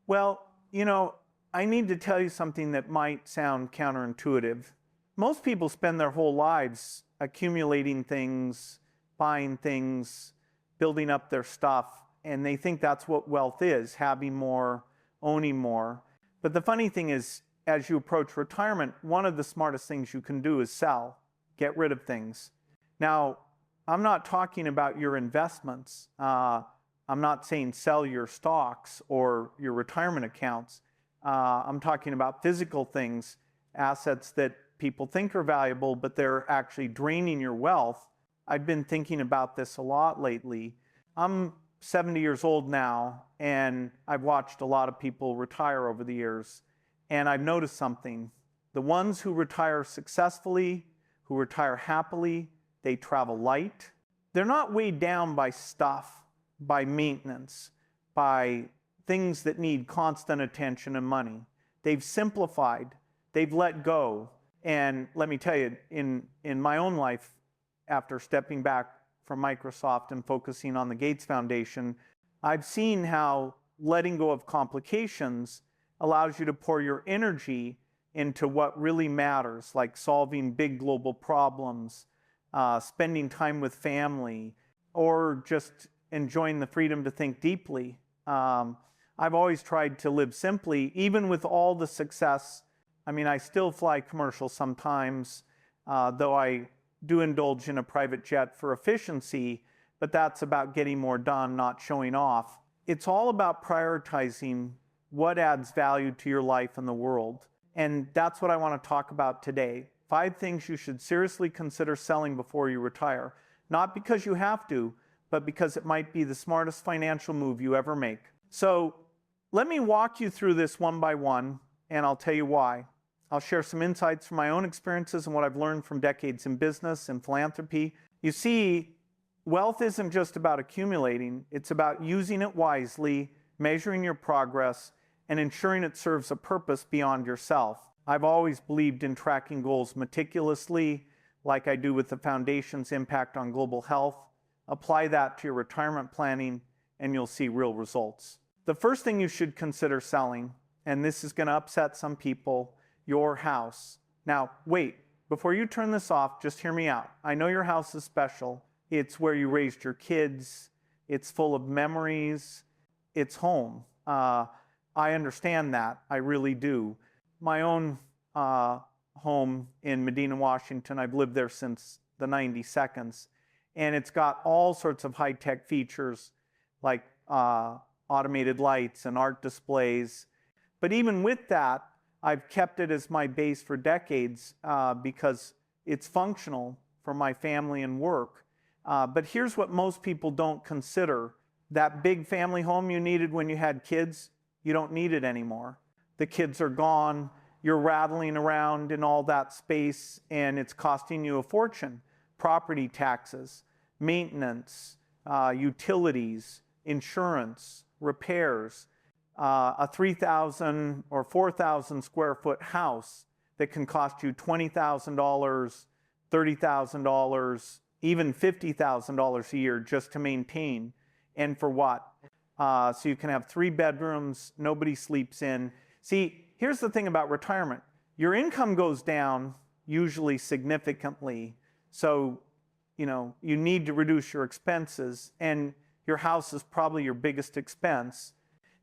Well, I need to tell you something that might sound counterintuitive. Most people spend their whole lives accumulating things, buying things, building up their stuff, and they think that's what wealth is, having more, owning more. But the funny thing is, as you approach retirement, one of the smartest things you can do is sell, get rid of things. Now, I'm not talking about your investments. I'm not saying sell your stocks or your retirement accounts. I'm talking about physical things, assets that people think are valuable, but they're actually draining your wealth. I've been thinking about this a lot lately. I'm 70 years old now, and I've watched a lot of people retire over the years, and I've noticed something. The ones who retire successfully, who retire happily, they travel light. They're not weighed down by stuff, by maintenance, by things that need constant attention and money. They've simplified, they've let go. And let me tell you, in my own life, after stepping back from Microsoft and focusing on the Gates Foundation, I've seen how letting go of complications allows you to pour your energy into what really matters, like solving big global problems, spending time with family, or just enjoying the freedom to think deeply. I've always tried to live simply, even with all the success. I mean, I still fly commercial sometimes, though I do indulge in a private jet for efficiency, but that's about getting more done, not showing off. It's all about prioritizing what adds value to your life and the world. And that's what I want to talk about today. 5 things you should seriously consider selling before you retire. Not because you have to, but because it might be the smartest financial move you ever make. So let me walk you through this one by one, and I'll tell you why. I'll share some insights from my own experiences and what I've learned from decades in business and philanthropy. You see, wealth isn't just about accumulating. It's about using it wisely, measuring your progress, and ensuring it serves a purpose beyond yourself. I've always believed in tracking goals meticulously, like I do with the Foundation's impact on global health. Apply that to your retirement planning, and you'll see real results. The first thing you should consider selling, and this is going to upset some people, your house. Now, wait, before you turn this off, just hear me out. I know your house is special. It's where you raised your kids. It's full of memories. It's home. I understand that. I really do. My own home in Medina, Washington, I've lived there since the 92nds, and it's got all sorts of high-tech features like automated lights and art displays. But even with that, I've kept it as my base for decades because it's functional for my family and work. But here's what most people don't consider. That big family home you needed when you had kids, you don't need it anymore. The kids are gone, you're rattling around in all that space, and it's costing you a fortune. Property taxes, maintenance, utilities, insurance, repairs. A 3,000 or 4,000 square foot house that can cost you $20,000, $30,000, even $50,000 a year just to maintain. And for what? So you can have 3 bedrooms, nobody sleeps in. See, here's the thing about retirement. Your income goes down, usually significantly. So, you need to reduce your expenses, and your house is probably your biggest expense.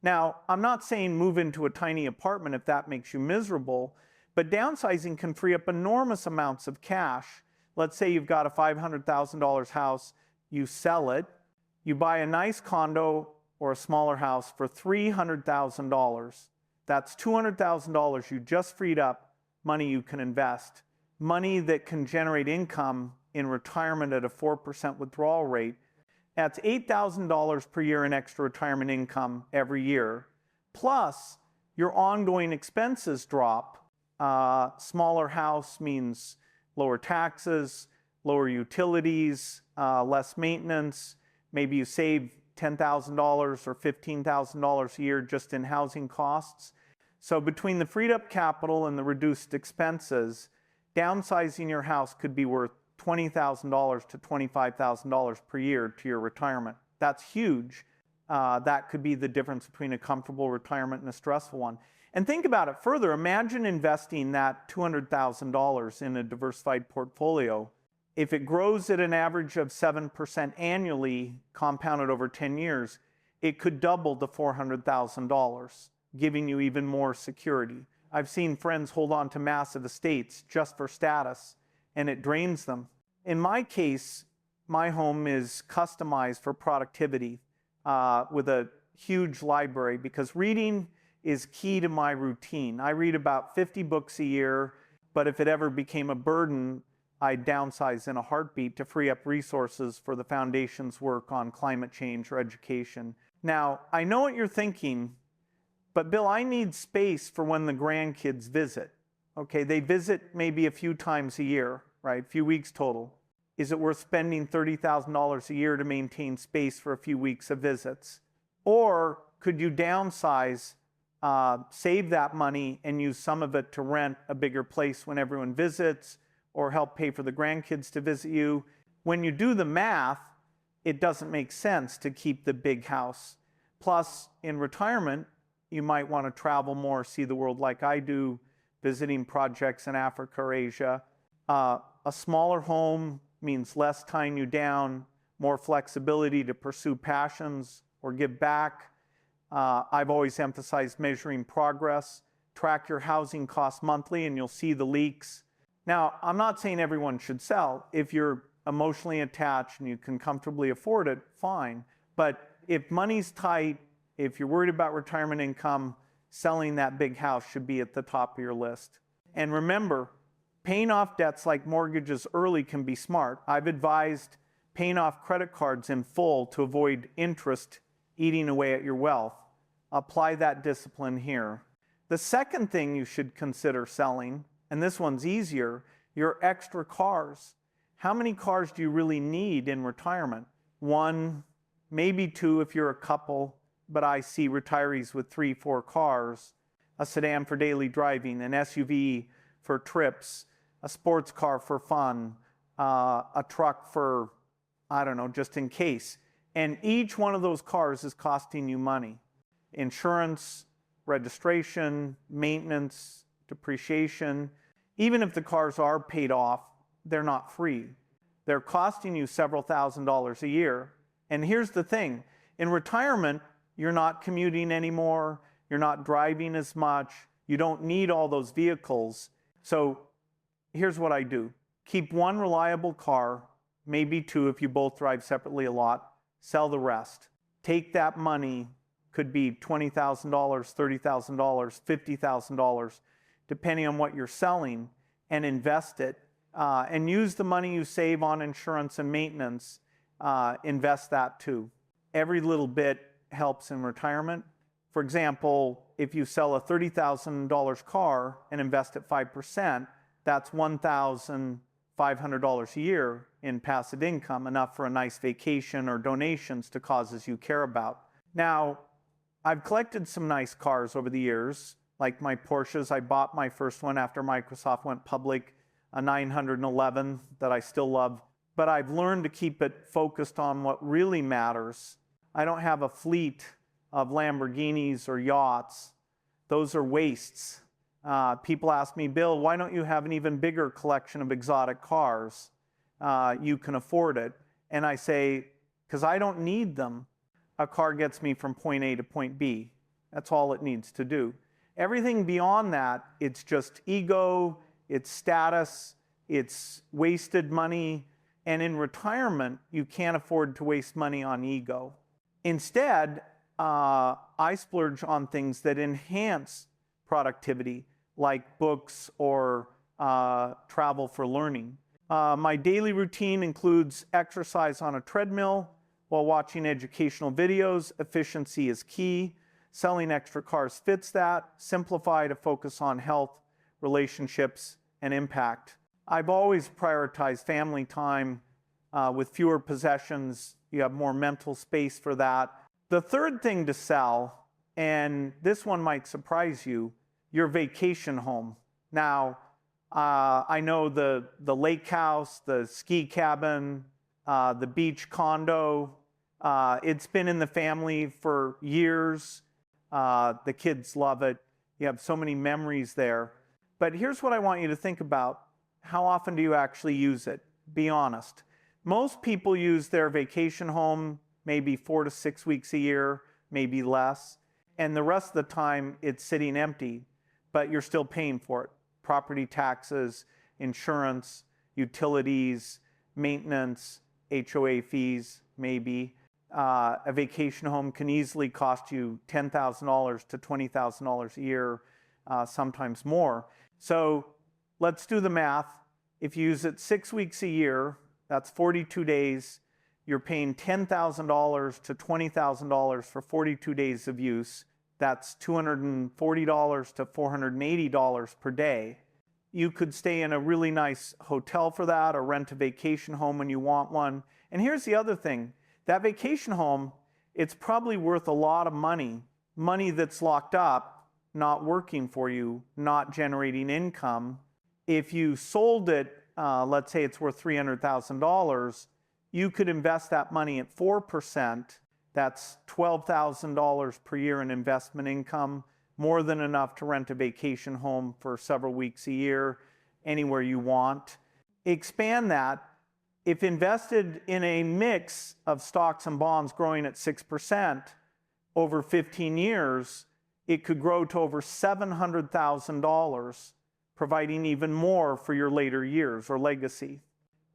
Now, I'm not saying move into a tiny apartment if that makes you miserable, but downsizing can free up enormous amounts of cash. Let's say you've got a $500,000 house, you sell it, you buy a nice condo or a smaller house for $300,000. That's $200,000 you just freed up, money you can invest, money that can generate income in retirement at a 4% withdrawal rate. That's $8,000 per year in extra retirement income every year. Plus, your ongoing expenses drop. Smaller house means lower taxes, lower utilities, less maintenance. Maybe you save $10,000 or $15,000 a year just in housing costs. So between the freed up capital and the reduced expenses, downsizing your house could be worth $20,000 to $25,000 per year to your retirement. That's huge. That could be the difference between a comfortable retirement and a stressful one. And think about it further. Imagine investing that $200,000 in a diversified portfolio. If it grows at an average of 7% annually, compounded over 10 years, it could double to $400,000, giving you even more security. I've seen friends hold on to massive estates just for status, and it drains them. In my case, my home is customized for productivity with a huge library, because reading is key to my routine. I read about 50 books a year, but if it ever became a burden, I'd downsize in a heartbeat to free up resources for the foundation's work on climate change or education. Now, I know what you're thinking, but Bill, I need space for when the grandkids visit. Okay, they visit maybe a few times a year, right? A few weeks total. Is it worth spending $30,000 a year to maintain space for a few weeks of visits? Or could you downsize, save that money and use some of it to rent a bigger place when everyone visits, or help pay for the grandkids to visit you? When you do the math, it doesn't make sense to keep the big house. Plus, in retirement, you might want to travel more, see the world like I do, visiting projects in Africa or Asia. A smaller home means less tying you down, more flexibility to pursue passions or give back. I've always emphasized measuring progress. Track your housing costs monthly and you'll see the leaks. Now, I'm not saying everyone should sell. If you're emotionally attached and you can comfortably afford it, fine. But if money's tight, if you're worried about retirement income, selling that big house should be at the top of your list. And remember, paying off debts like mortgages early can be smart. I've advised paying off credit cards in full to avoid interest eating away at your wealth. Apply that discipline here. The second thing you should consider selling, and this one's easier, your extra cars. How many cars do you really need in retirement? One, maybe two if you're a couple, but I see retirees with 3, 4 cars, a sedan for daily driving, an SUV for trips, a sports car for fun, a truck for, I don't know, just in case. And each one of those cars is costing you money. Insurance, registration, maintenance, depreciation. Even if the cars are paid off, they're not free. They're costing you several $1,000s a year. And here's the thing, in retirement, you're not commuting anymore, you're not driving as much, you don't need all those vehicles. So here's what I do. Keep one reliable car, maybe two if you both drive separately a lot, sell the rest. Take that money, could be $20,000, $30,000, $50,000, depending on what you're selling, and invest it. And use the money you save on insurance and maintenance, invest that too. Every little bit helps in retirement. For example, if you sell a $30,000 car and invest at 5%, that's $1,500 a year in passive income, enough for a nice vacation or donations to causes you care about. Now, I've collected some nice cars over the years, like my Porsches. I bought my first one after Microsoft went public, a 911 that I still love, but I've learned to keep it focused on what really matters. I don't have a fleet of Lamborghinis or yachts. Those are wastes. People ask me, Bill, why don't you have an even bigger collection of exotic cars? You can afford it. And I say, because I don't need them. A car gets me from point A to point B. That's all it needs to do. Everything beyond that, it's just ego, it's status, it's wasted money. And in retirement, you can't afford to waste money on ego. Instead, I splurge on things that enhance productivity, like books or travel for learning. My daily routine includes exercise on a treadmill while watching educational videos. Efficiency is key. Selling extra cars fits that. Simplify to focus on health, relationships, and impact. I've always prioritized family time. With fewer possessions, you have more mental space for that. The third thing to sell, and this one might surprise you, your vacation home. Now, I know the lake house, the ski cabin, the beach condo, It's been in the family for years. The kids love it. You have so many memories there. But here's what I want you to think about. How often do you actually use it? Be honest. Most people use their vacation home maybe 4 to 6 weeks a year, maybe less. And the rest of the time, it's sitting empty, but you're still paying for it. Property taxes, insurance, utilities, maintenance, HOA fees, maybe. A vacation home can easily cost you $10,000 to $20,000 a year, sometimes more. So let's do the math. If you use it 6 weeks a year, that's 42 days. You're paying $10,000 to $20,000 for 42 days of use. That's $240 to $480 per day. You could stay in a really nice hotel for that or rent a vacation home when you want one. And here's the other thing. That vacation home, it's probably worth a lot of money that's locked up, not working for you, not generating income. If you sold it, let's say it's worth $300,000, you could invest that money at 4%. That's $12,000 per year in investment income, more than enough to rent a vacation home for several weeks a year, anywhere you want. Expand that. If invested in a mix of stocks and bonds growing at 6% over 15 years, it could grow to over $700,000, providing even more for your later years or legacy.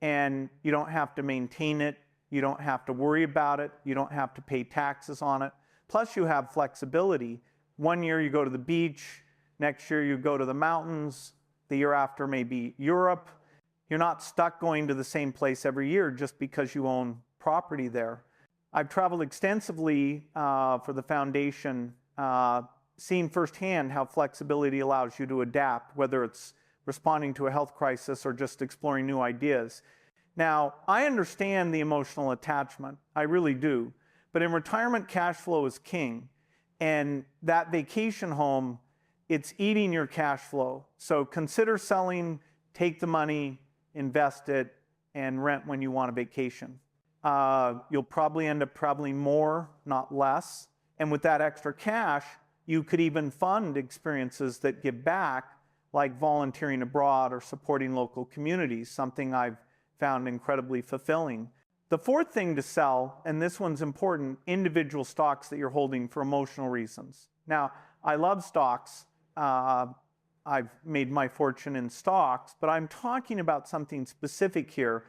And you don't have to maintain it. You don't have to worry about it. You don't have to pay taxes on it. Plus, you have flexibility. One year you go to the beach. Next year you go to the mountains. The year after maybe Europe. You're not stuck going to the same place every year just because you own property there. I've traveled extensively for the foundation, seeing firsthand how flexibility allows you to adapt, whether it's responding to a health crisis or just exploring new ideas. Now, I understand the emotional attachment. I really do. But in retirement, cash flow is king. And that vacation home, it's eating your cash flow. So consider selling, take the money, invest it, and rent when you want a vacation. You'll probably end up traveling more, not less. And with that extra cash, you could even fund experiences that give back, like volunteering abroad or supporting local communities, something I've found incredibly fulfilling. The fourth thing to sell, and this one's important, individual stocks that you're holding for emotional reasons. Now, I love stocks. I've made my fortune in stocks, but I'm talking about something specific here.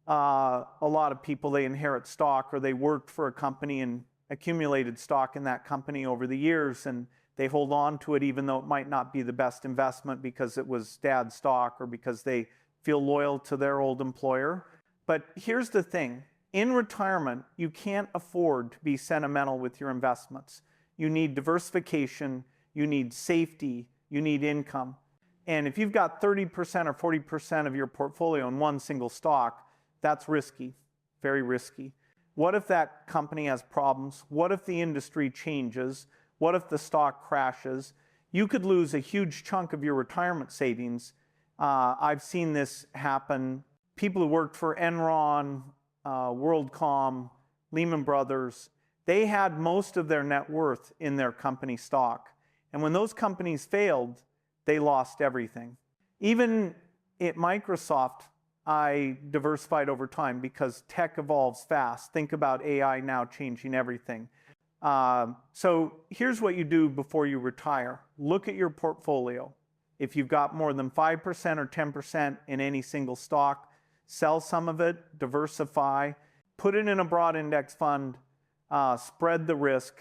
A lot of people, they inherit stock or they worked for a company and accumulated stock in that company over the years, and they hold on to it even though it might not be the best investment because it was dad's stock or because they feel loyal to their old employer. But here's the thing. In retirement, you can't afford to be sentimental with your investments. You need diversification, you need safety, you need income. And if you've got 30% or 40% of your portfolio in one single stock, that's risky, very risky. What if that company has problems? What if the industry changes? What if the stock crashes? You could lose a huge chunk of your retirement savings. I've seen this happen. People who worked for Enron, WorldCom, Lehman Brothers, they had most of their net worth in their company stock. And when those companies failed, they lost everything. Even at Microsoft, I diversified over time because tech evolves fast. Think about AI now changing everything. So here's what you do before you retire. Look at your portfolio. If you've got more than 5% or 10% in any single stock, sell some of it, diversify, put it in a broad index fund, spread the risk.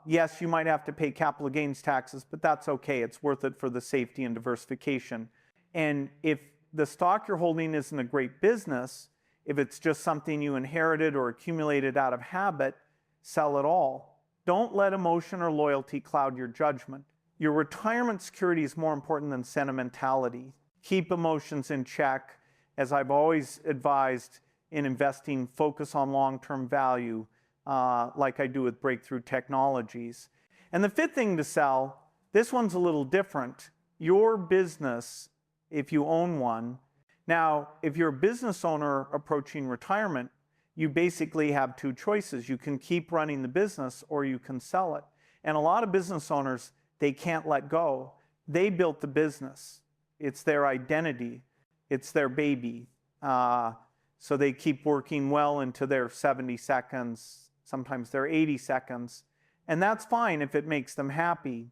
Yes, you might have to pay capital gains taxes, but that's okay. It's worth it for the safety and diversification. And if the stock you're holding isn't a great business, if it's just something you inherited or accumulated out of habit, sell it all. Don't let emotion or loyalty cloud your judgment. Your retirement security is more important than sentimentality. Keep emotions in check. As I've always advised in investing, focus on long-term value, like I do with breakthrough technologies. And the fifth thing to sell, this one's a little different. Your business, if you own one. Now, if you're a business owner approaching retirement, you basically have two choices. You can keep running the business or you can sell it. And a lot of business owners, they can't let go. They built the business. It's their identity. It's their baby. So they keep working well into their 70 seconds, sometimes their 80 seconds. And that's fine if it makes them happy,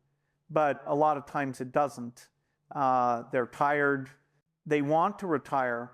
but a lot of times it doesn't. They're tired. They want to retire,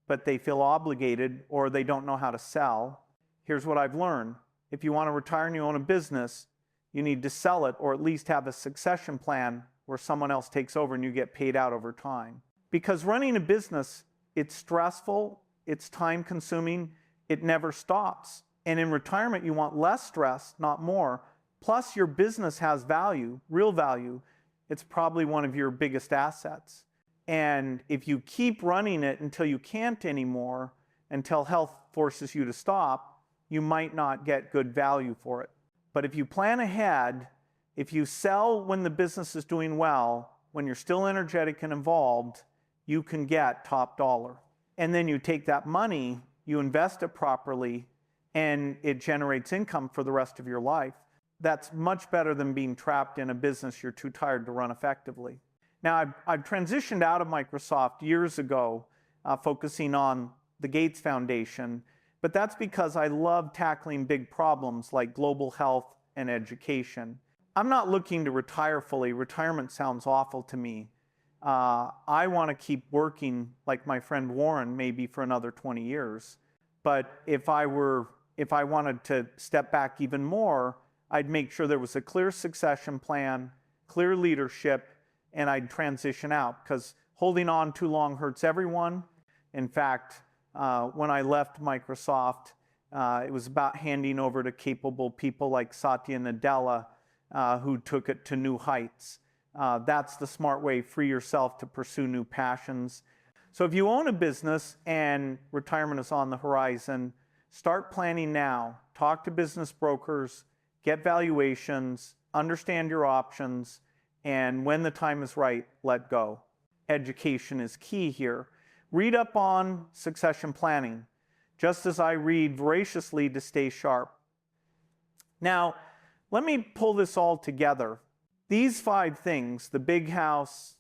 but they feel obligated or they don't know how to sell. Here's what I've learned. If you want to retire and you own a business, you need to sell it or at least have a succession plan where someone else takes over and you get paid out over time. Because running a business, it's stressful, it's time consuming, it never stops. And in retirement, you want less stress, not more. Plus your business has value, real value. It's probably one of your biggest assets. And if you keep running it until you can't anymore, until health forces you to stop, you might not get good value for it. But if you plan ahead, if you sell when the business is doing well, when you're still energetic and involved, you can get top dollar. And then you take that money, you invest it properly, and it generates income for the rest of your life. That's much better than being trapped in a business you're too tired to run effectively. Now, I've transitioned out of Microsoft years ago, focusing on the Gates Foundation, but that's because I love tackling big problems like global health and education. I'm not looking to retire fully. Retirement sounds awful to me. I want to keep working like my friend Warren, maybe for another 20 years. But if I wanted to step back even more, I'd make sure there was a clear succession plan, clear leadership, and I'd transition out because holding on too long hurts everyone. In fact, when I left Microsoft, it was about handing over to capable people like Satya Nadella, who took it to new heights. That's the smart way. Free yourself to pursue new passions. So if you own a business and retirement is on the horizon, start planning now. Talk to business brokers, get valuations, understand your options, and when the time is right, let go. Education is key here. Read up on succession planning, just as I read voraciously to stay sharp. Now, let me pull this all together. These 5 things, the big house,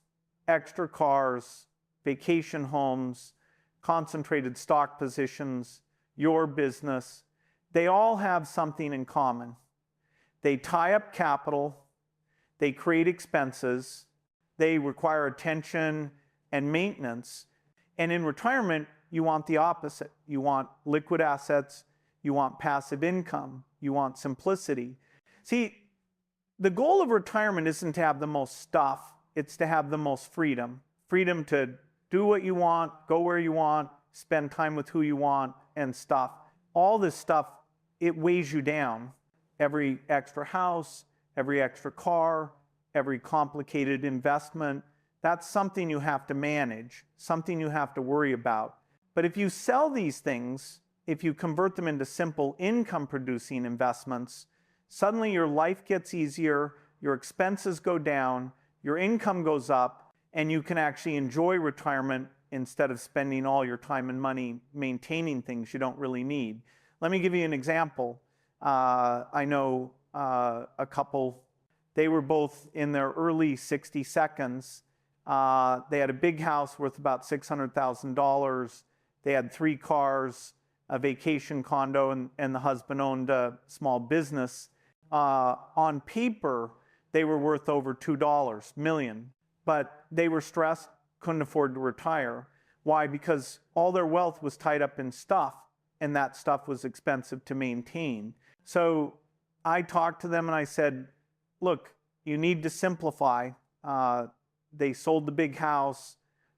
extra cars, vacation homes, concentrated stock positions, your business, they all have something in common. They tie up capital, they create expenses, they require attention and maintenance. And in retirement, you want the opposite. You want liquid assets, you want passive income, you want simplicity. See, the goal of retirement isn't to have the most stuff, it's to have the most freedom. Freedom to do what you want, go where you want, spend time with who you want, and stuff. All this stuff, it weighs you down. Every extra house, every extra car, every complicated investment, that's something you have to manage, something you have to worry about. But if you sell these things, if you convert them into simple income-producing investments, suddenly your life gets easier, your expenses go down, your income goes up, and you can actually enjoy retirement instead of spending all your time and money maintaining things you don't really need. Let me give you an example. I know a couple, they were both in their early 60 seconds. They had a big house worth about $600,000. They had 3 cars, a vacation condo, and the husband owned a small business. On paper, they were worth over $2 million, but they were stressed, couldn't afford to retire. Why? Because all their wealth was tied up in stuff, and that stuff was expensive to maintain. So I talked to them and I said, look, you need to simplify. They sold the big house,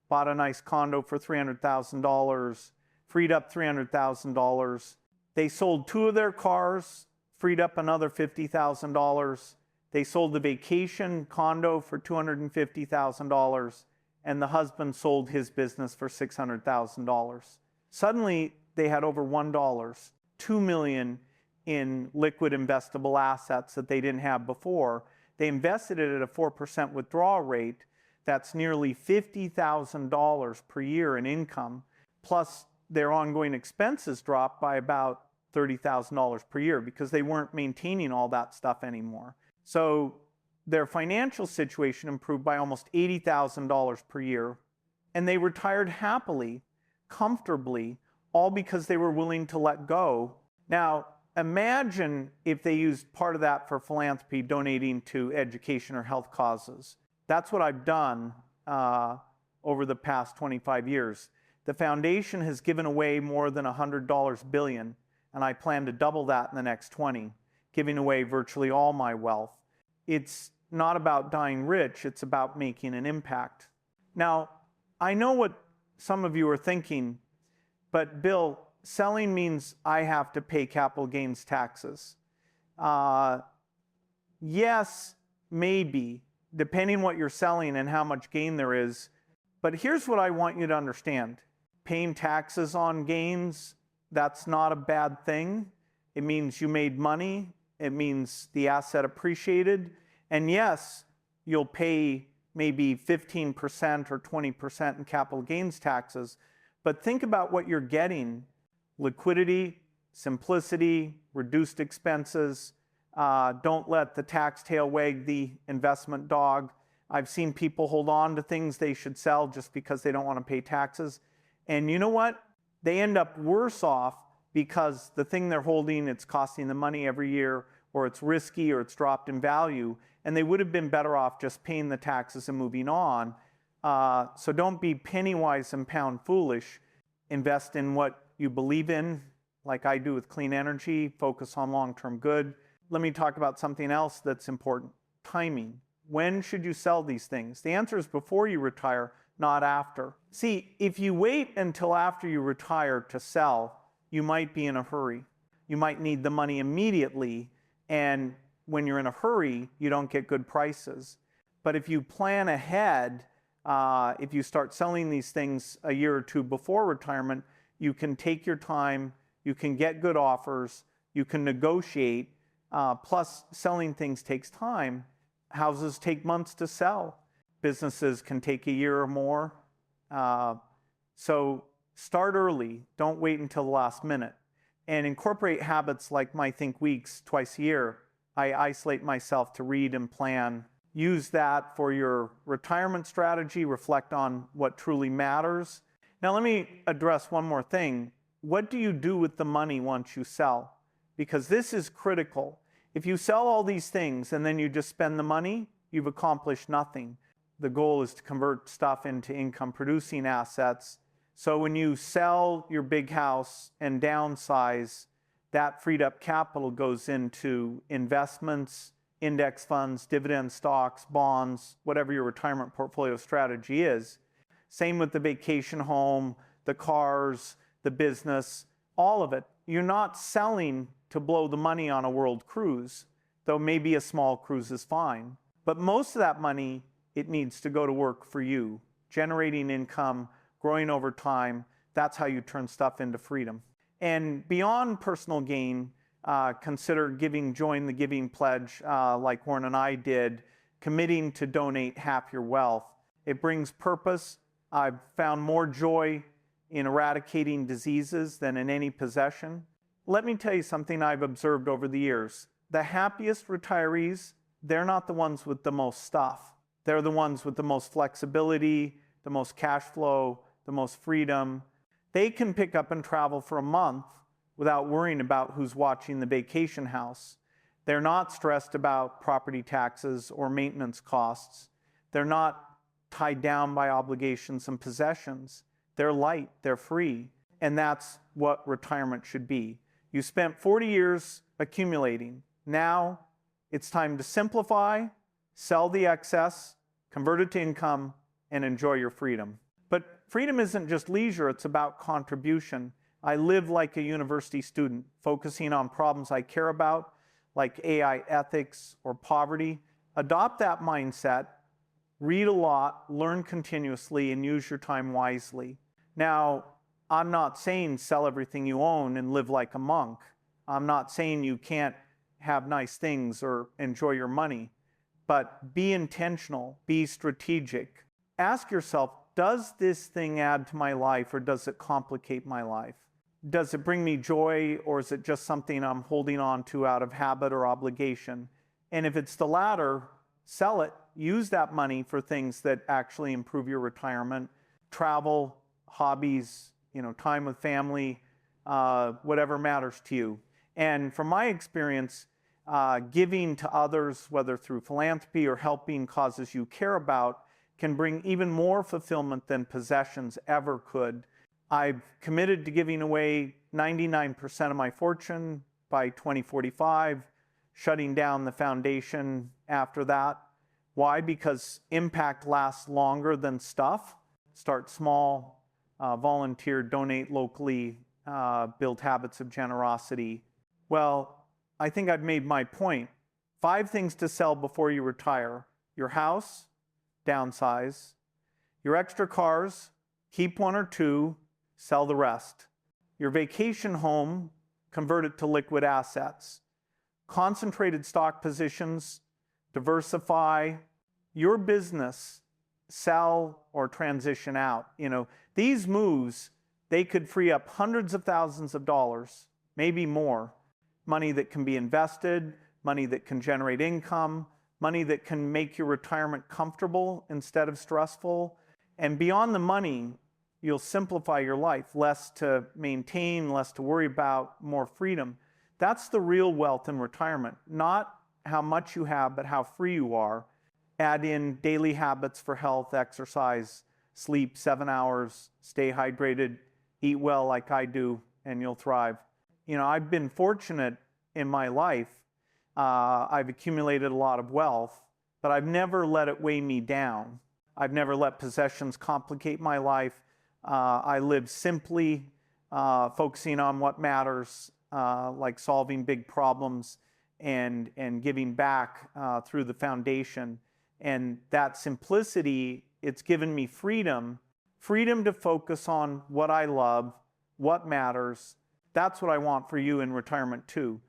bought a nice condo for $300,000, freed up $300,000. They sold 2 of their cars, freed up another $50,000. They sold the vacation condo for $250,000, and the husband sold his business for $600,000. Suddenly, they had over $1, $2 million in liquid investable assets that they didn't have before. They invested it at a 4% withdrawal rate. That's nearly $50,000 per year in income. Plus, their ongoing expenses dropped by about $30,000 per year because they weren't maintaining all that stuff anymore. So their financial situation improved by almost $80,000 per year, and they retired happily, comfortably, all because they were willing to let go. Now, imagine if they used part of that for philanthropy, donating to education or health causes. That's what I've done over the past 25 years. The foundation has given away more than $100 billion, and I plan to double that in the next 20, giving away virtually all my wealth. It's not about dying rich, it's about making an impact. Now, I know what some of you are thinking, but Bill, selling means I have to pay capital gains taxes. Yes, maybe, depending what you're selling and how much gain there is. But here's what I want you to understand. Paying taxes on gains, that's not a bad thing. It means you made money. It means the asset appreciated. And yes, you'll pay maybe 15% or 20% in capital gains taxes. But think about what you're getting. Liquidity, simplicity, reduced expenses. Don't let the tax tail wag the investment dog. I've seen people hold on to things they should sell just because they don't want to pay taxes. And you know what? They end up worse off because the thing they're holding, it's costing them money every year, or it's risky, or it's dropped in value. And they would have been better off just paying the taxes and moving on. So don't be penny wise and pound foolish. Invest in what you believe in, like I do with clean energy. Focus on long-term good. Let me talk about something else that's important. Timing. When should you sell these things? The answer is before you retire, not after. See, if you wait until after you retire to sell, you might be in a hurry. You might need the money immediately, and when you're in a hurry, you don't get good prices. But if you plan ahead, if you start selling these things a year or two before retirement, you can take your time, you can get good offers, you can negotiate, plus selling things takes time. Houses take months to sell. Businesses can take a year or more. So start early, don't wait until the last minute. And incorporate habits like my Think Weeks twice a year. I isolate myself to read and plan. Use that for your retirement strategy. Reflect on what truly matters. Now let me address one more thing. What do you do with the money once you sell? Because this is critical. If you sell all these things and then you just spend the money, you've accomplished nothing. The goal is to convert stuff into income-producing assets. So when you sell your big house and downsize, that freed up capital goes into investments, index funds, dividend stocks, bonds, whatever your retirement portfolio strategy is. Same with the vacation home, the cars, the business, all of it. You're not selling to blow the money on a world cruise, though maybe a small cruise is fine. But most of that money, it needs to go to work for you, generating income, growing over time. That's how you turn stuff into freedom. And beyond personal gain, consider join the Giving Pledge like Warren and I did, committing to donate half your wealth. It brings purpose. I've found more joy in eradicating diseases than in any possession. Let me tell you something I've observed over the years. The happiest retirees, they're not the ones with the most stuff. They're the ones with the most flexibility, the most cash flow, the most freedom. They can pick up and travel for a month without worrying about who's watching the vacation house. They're not stressed about property taxes or maintenance costs. They're not tied down by obligations and possessions. They're light, they're free, and that's what retirement should be. You spent 40 years accumulating. Now it's time to simplify, sell the excess, convert it to income, and enjoy your freedom. But freedom isn't just leisure, it's about contribution. I live like a university student, focusing on problems I care about, like AI ethics or poverty. Adopt that mindset, read a lot, learn continuously, and use your time wisely. Now, I'm not saying sell everything you own and live like a monk. I'm not saying you can't have nice things or enjoy your money, but be intentional, be strategic. Ask yourself, does this thing add to my life or does it complicate my life? Does it bring me joy or is it just something I'm holding on to out of habit or obligation? And if it's the latter, sell it. Use that money for things that actually improve your retirement. Travel, hobbies, time with family, whatever matters to you. And from my experience, giving to others, whether through philanthropy or helping causes you care about, can bring even more fulfillment than possessions ever could. I've committed to giving away 99% of my fortune by 2045, shutting down the foundation after that. Why? Because impact lasts longer than stuff. Start small, volunteer, donate locally, build habits of generosity. Well, I think I've made my point. 5 things to sell before you retire. Your house, downsize. Your extra cars, keep 1 or 2, sell the rest. Your vacation home, convert it to liquid assets. Concentrated stock positions, diversify. Your business, sell or transition out. These moves, they could free up hundreds of thousands of dollars, maybe more. Money that can be invested, money that can generate income, money that can make your retirement comfortable instead of stressful. And beyond the money, you'll simplify your life, less to maintain, less to worry about, more freedom. That's the real wealth in retirement, not how much you have, but how free you are. Add in daily habits for health, exercise, sleep 7 hours, stay hydrated, eat well like I do, and you'll thrive. I've been fortunate in my life. I've accumulated a lot of wealth, but I've never let it weigh me down. I've never let possessions complicate my life. I live simply, focusing on what matters, like solving big problems and giving back through the foundation. And that simplicity, it's given me freedom to focus on what I love, what matters. That's what I want for you in retirement too.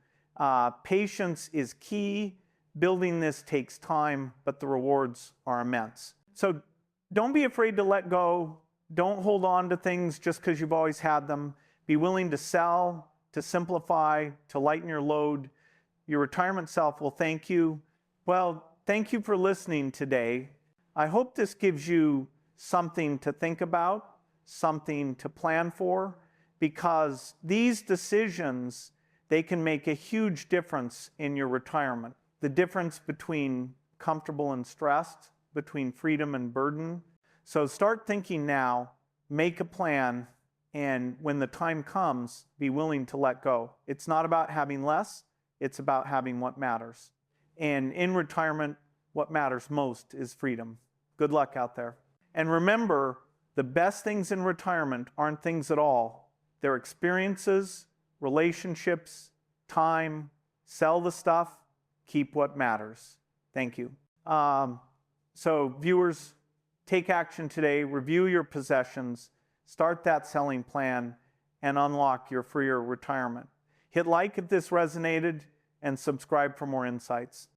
Patience is key. Building this takes time, but the rewards are immense. So don't be afraid to let go. Don't hold on to things just because you've always had them. Be willing to sell, to simplify, to lighten your load. Your retirement self will thank you. Well, thank you for listening today. I hope this gives you something to think about, something to plan for, because these decisions, they can make a huge difference in your retirement. The difference between comfortable and stressed, between freedom and burden. So start thinking now, make a plan, and when the time comes, be willing to let go. It's not about having less, it's about having what matters. And in retirement, what matters most is freedom. Good luck out there. And remember, the best things in retirement aren't things at all. They're experiences, relationships, time. Sell the stuff, keep what matters. Thank you. So viewers, take action today, review your possessions, start that selling plan, and unlock your freer retirement. Hit like if this resonated, and subscribe for more insights.